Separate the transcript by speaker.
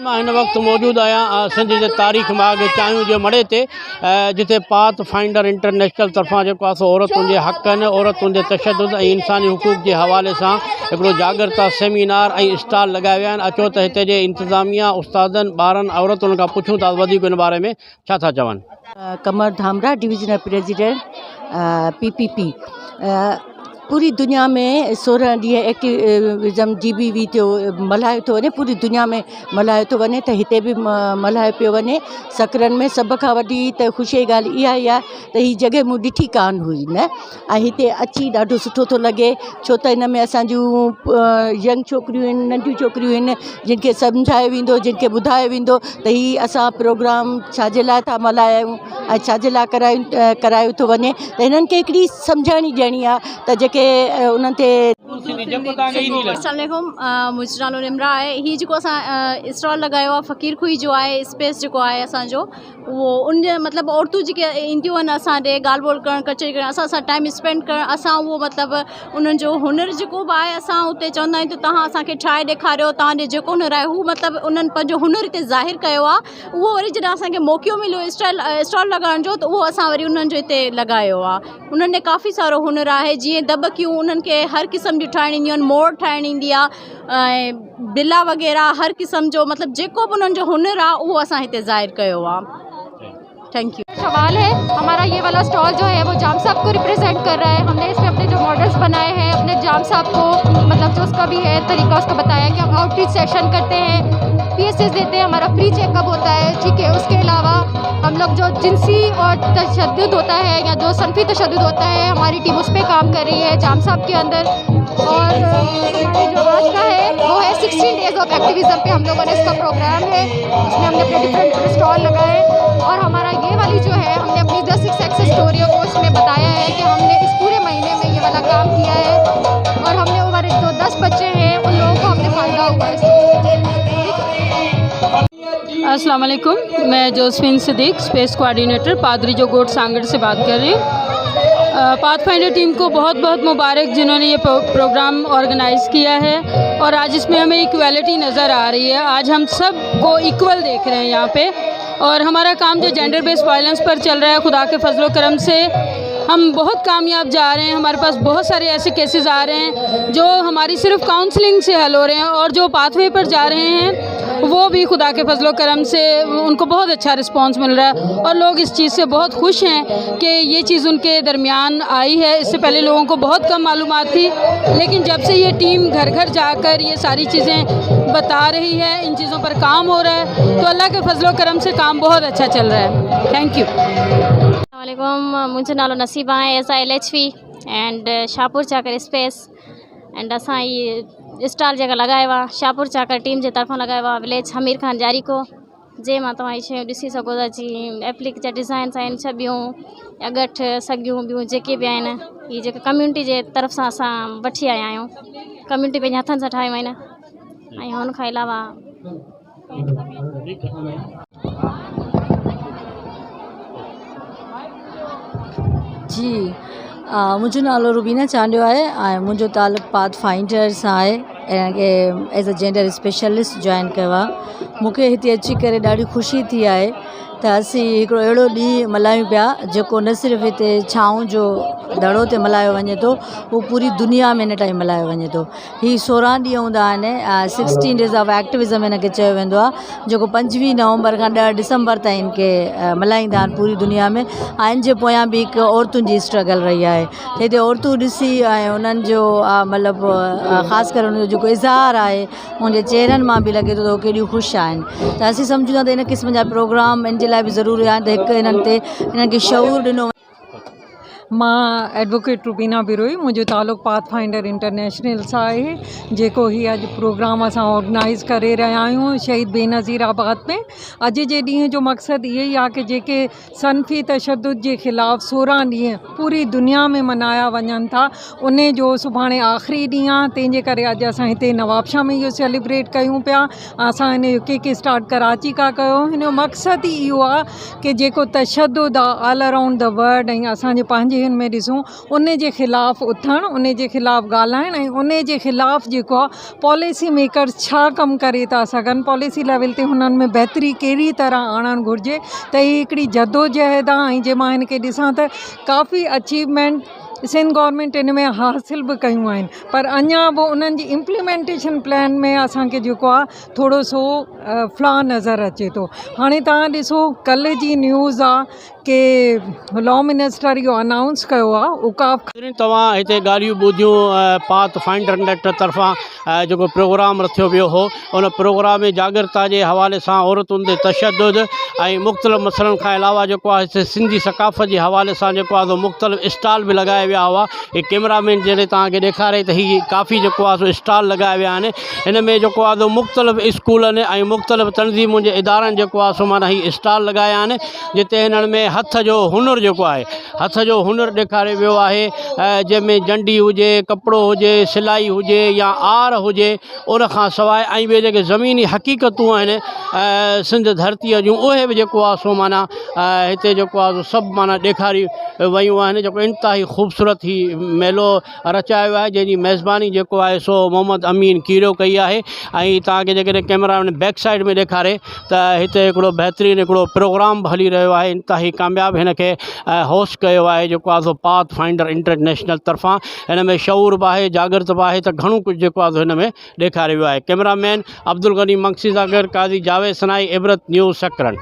Speaker 1: मां हिन वक़्तु मौजूदु आहियां सिंध जे तारीख़ बाग चाहियूं जे मड़े ते, जिथे पाथ फाइंडर इंटरनेशनल तरफ़ां जेको आहे सो औरतुनि जे हक़नि, औरतुनि जे तशद्दुद ऐं इंसानी हुकूक जे हवाले सां हिकिड़ो जागरता सेमिनार ऐं स्टॉल लॻाया विया आहिनि। अचो त हिते जे इंतिज़ामिया, उस्तादनि, ॿारनि, औरतुनि खां पुछूं था वधीक हिन बारे में छा था चवनि।
Speaker 2: कमर धामरा, डिविजनल प्रेसिडेंट PPP। पूरी दुनिया में 16 ॾींहं एक्टिविज़म GBV थियो मल्हायो थो वञे, पूरी दुनिया में मल्हायो थो वञे, त हिते बि मल्हायो पियो वञे। सकरनि में सभ खां वॾी त ख़ुशी जी ॻाल्हि इहा ई आहे त हीअ जॻह मूं ॾिठी कान हुई न, ऐं हिते अची ॾाढो सुठो थो लॻे, छो त हिन में असांजूं यंग छोकिरियूं आहिनि, नंढियूं छोकिरियूं आहिनि, जिन खे सम्झायो वेंदो, जिन खे ॿुधायो वेंदो त हीअ असां प्रोग्राम छाजे लाइ था मल्हायूं ऐं छाजे लाइ करायो थो वञे, त हिननि खे हिकिड़ी सम्झाणी ॾियणी आहे त जेके उन्हनि ते।
Speaker 3: अस्सलामुअलैकुम, मुंहिंजो नालो निमरा आहे। हीअ जेको असां स्टॉल लॻायो आहे फ़क़ीर खुई जो आहे, स्पेस जेको आहे असांजो, उहो उन मतिलबु औरतूं जेके ईंदियूं आहिनि असां ॾे ॻाल्हि ॿोल करणु, कचहरी करणु, असां सां टाइम स्पेंड करणु, असां उहो मतिलबु उन्हनि जो हुनर जेको बि आहे असां उते चवंदा आहियूं त तव्हां असांखे ठाहे ॾेखारियो, तव्हांजे जेको हुनर आहे हू मतिलबु उन्हनि पंहिंजो हुनर हिते ज़ाहिर कयो आहे। उहो वरी जॾहिं असांखे मौक़ो मिलियो स्टॉल लॻाइण जो, त उहो असां वरी उन्हनि जो हिते लॻायो आहे। उन्हनि काफ़ी सारो हुनर आहे, जीअं दॿकियूं उन्हनि खे हर क़िस्म जूं ठाहिणु ईंदियूं आहिनि, मोर ठाहिणु ईंदी आहे ऐं बिला वग़ैरह हर क़िस्म जो, मतिलबु जेको बि उन्हनि जो हुनर आहे उहो असां हिते ज़ाहिर कयो आहे। Thank U.
Speaker 4: सवाल है, हमारा ये वाला स्टॉल जो है वो जाम साहब को रिप्रेजेंट कर रहा है। हमने इसमें अपने जो मॉडल्स बनाए हैं अपने जाम साहब को, मतलब जो उसका भी है तरीका उसको बताया कि हम आउटरीच सेशन करते हैं, PSS देते हैं, हमारा फ्री चेकअप होता है, ठीक है। उसके अलावा हम लोग जो जिनसी और तशद्दुद होता है या जो सनफी तशद्दुद होता है, हमारी टीम उस पर काम कर रही है जाम साहब के अंदर। और जो आज का है वो है 16 डेज ऑफ एक्टिविज़म पे हम लोगों ने इसका प्रोग्राम है, उसमें हमने अपने डिफरेंट स्टॉल लगाए। और हमारा ये वाली जो है हमने अपनी 10 सक्सेस स्टोरियों को उसमें बताया है कि हमने इस पूरे महीने में ये वाला काम किया है, और हमने हमारे जो 10 बच्चे हैं उन लोगों को हमने फ़ायदा हुआ है।
Speaker 5: अस्सलाम वालेकुम, मैं जोसफिन सिद्दीक, स्पेस कोऑर्डिनेटर पादरी जो गोट सांगड़ से बात कर रही हूँ। पाथ फाइंडर टीम को बहुत बहुत मुबारक जिन्होंने ये प्रोग्राम ऑर्गेनाइज़ किया है, और आज इसमें हमें इक्वालिटी नज़र आ रही है। आज हम सब को इक्वल देख रहे हैं यहाँ पे, और हमारा काम जो जेंडर बेस्ड वायलेंस पर चल रहा है, खुदा के फजलो करम से हम बहुत कामयाब जा रहे हैं। हमारे पास बहुत सारे ऐसे केसेस आ रहे हैं जो हमारी सिर्फ काउंसलिंग से हल हो रहे हैं, और जो पाथवे पर जा रहे हैं वो भी खुदा के फजलो करम से उनको बहुत अच्छा रिस्पांस मिल रहा है, और लोग इस चीज़ से बहुत खुश हैं कि ये चीज़ उनके दरमियान आई है। इससे पहले लोगों को बहुत कम मालूमात थी, लेकिन जब से ये टीम घर घर जाकर ये सारी चीज़ें बता रही है, इन चीज़ों पर काम हो रहा है, तो अल्लाह के फजलो करम से काम बहुत अच्छा चल रहा है। Thank U.
Speaker 3: वालेकुम, मुंहिंजो नालो नसीबा आहे, SILHV एंड शाहपुर चाकर स्पेस एंड असां ये स्टॉल जेका लगायो आहे शाहपुर चाकर टीम जे तरफ़ां लगायो आहे विलेज हमीर खान जारी को, जंहिं मां तव्हां शयूं ॾिसी सघो था, जीअं एप्लिक जा डिज़ाइन्स आहिनि, छबियूं या ॻठ सॻियूं ॿियूं जेके बि आहिनि, हीअ जेके कम्यूनिटी जे तरफ़ सां असां वठी आया आहियूं। कम्यूनिटी पंहिंजे हथनि सां ठाहियूं आहिनि, ऐं हुन खां अलावा
Speaker 2: जी मुंहिंजो नालो रुबीना चांडियो आहे ऐं मुंहिंजो तालुक़ु पाथ फाइंडर सां आहे, ऐं as a gender specialist join कयो आहे। मूंखे हिते अची करे ॾाढी ख़ुशी थी आहे त असीं हिकिड़ो अहिड़ो ॾींहुं मल्हायूं पिया जेको न सिर्फ़ु हिते छाऊं जो दड़ो ते मल्हायो वञे थो, उहो पूरी दुनिया में हिन टाइम मल्हायो वञे थो। हीअ 16 ॾींहं हूंदा आहिनि, 16 डेज़ ऑफ एक्टिविज़म हिन खे चयो वेंदो आहे, जेको 25 नवंबर खां 10 दिसंबर ताईं हिन खे मल्हाईंदा आहिनि पूरी दुनिया में। ऐं इन जे पोयां बि हिकु औरतुनि जी स्ट्रगल रही आहे, हिते औरतूं ॾिसी ऐं उन्हनि जो मतिलबु ख़ासि करे उनजो जेको इज़हार आहे उनजे चेहरनि मां बि लॻे थो त उहे केॾियूं ख़ुशि आहिनि। त असीं सम्झूं था त इन क़िस्म जा प्रोग्राम इन जे लाइ बि ज़रूरी आहे त हिकु इन्हनि खे शऊर ॾिनो।
Speaker 6: मां एडवोकेट रुबीना बिरोई, मुंहिंजो तालुक़ु पाथ फाइंडर इंटरनेशनल सां आहे, जेको हीअ अॼु प्रोग्राम असां ऑर्गेनाइज़ करे रहिया आहियूं शहीद बेनज़ीर आबाद में। अॼु जे ॾींहं जो मक़सदु इहो ई आहे कि जेके सनफ़ी तशद्दुद जे ख़िलाफ़ु 16 ॾींहं पूरी दुनिया में मनाया वञनि था, उन जो सुभाणे आख़िरी ॾींहुं आहे। तंहिंजे करे अॼु असां हिते नवाबशाह में इहो सेलिब्रेट कयूं पिया। असां हिन जो केक स्टार्ट कराची खां कयो। हिन जो मक़सदु ई इहो आहे कि जेको तशद्दुद आहे ऑल अराउंड द वर्ल्ड ऐं असांजे पंहिंजे जे हिन में ॾिसूं उन जे ख़िलाफ़ु उथणु, उन जे ख़िलाफ़ु ॻाल्हाइणु ऐं उन जे ख़िलाफ़ु जेको आहे पॉलिसी मेकर्स छा कमु करे था सघनि, पॉलिसी लेवल ते हुननि में बहितरी कहिड़ी तरह आणणु घुरिजे, त हीअ हिकिड़ी जदोजहद आहे। ऐं जे मां हिन खे ॾिसां त काफ़ी अचीवमेंट सिंध गवर्नमेंट इन में हासिल बि कयूं आहिनि, पर अञा बि उन्हनि जी इम्प्लीमेंटेशन प्लान में असांखे जेको आहे थोरो सो फ्लॉ नज़र अचे थो। हाणे तव्हां ॾिसो कल्ह जी न्यूज़ आहे कि लॉ मिनिस्टर इहो अनाउंस कयो आहे उकाब।
Speaker 1: तव्हां हिते ॻाल्हियूं ॿुधियूं पाथ फाइंडर नेट तरफ़ां जेको प्रोग्राम रखियो वियो हो, उन प्रोग्राम में जागरता जे हवाले सां औरतुनि ते तशद्दुद ऐं मुख़्तलिफ़ मसइलनि खां अलावा जेको आहे हिते सिंधी सकाफ़त जे हवाले सां जेको आहे मुख़्तलिफ़ स्टॉल बि लॻाया विया हुआ। हे कैमरामैन जॾहिं तव्हांखे ॾेखारे त हीअ काफ़ी जेको आहे स्टॉल लॻाया विया आहिनि। हिन में जेको आहे मुख़्तलिफ़ स्कूलनि ऐं मुख़्तलिफ़ तनज़ीमुनि जे इदारनि जेको आहे सो माना हीअ स्टॉल लॻाया आहिनि, जिते हिननि में हथ जो हुनुर जेको आहे, हथ जो हुनुर ॾेखारियो वियो आहे, जंहिंमें जंडी हुजे, कपिड़ो हुजे, सिलाई हुजे या आर हुजे, उन खां सवाइ ऐं ॿिए जेके ज़मीनी हक़ीक़तूं आहिनि सिंध धरतीअ जूं, उहे बि जेको आहे सो माना हिते जेको आहे सभु माना ॾेखारी वियूं आहिनि। जेको इंतिहाई ख़ूबसूरत ही मेलो रचायो आहे, जंहिंजी मेज़बानी जेको आहे सो मोहम्मद अमीन कीरो कई आहे। ऐं तव्हांखे जेकॾहिं कैमरा बैक साइड में ॾेखारे त हिते हिकिड़ो बहितरीनु हिकिड़ो प्रोग्राम बि हली रहियो आहे, इंतिहाई कामयाबु हिन खे होस्ट कयो आहे जेको आहे सो पाथ फाइंडर इंटरनेशनल तरफ़ां। हिन में शऊर बि आहे, जागृत बि आहे, त घणो कुझु जेको आहे हिन में ॾेखारियो वियो आहे। कैमरामैन अब्दुल गनी मंगसी सां गॾु काज़ी जावेद सनाई, इबरत न्यूज़ सकरन।